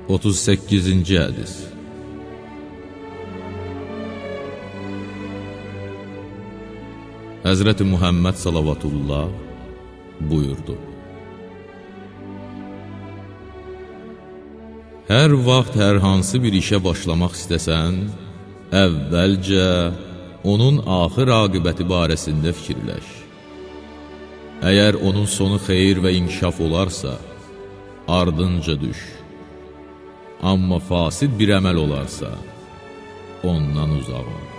38-ci hədis. Həzrəti Muhammed salavatullah buyurdu: Hər vaxt hər hansı bir işə başlamaq istəsən, əvvəlcə onun axır aqibəti barəsində fikirləş. Əgər onun sonu xeyir və inkişaf olarsa, ardınca düş. Amma fasid bir əməl olarsa, ondan uzaq ol.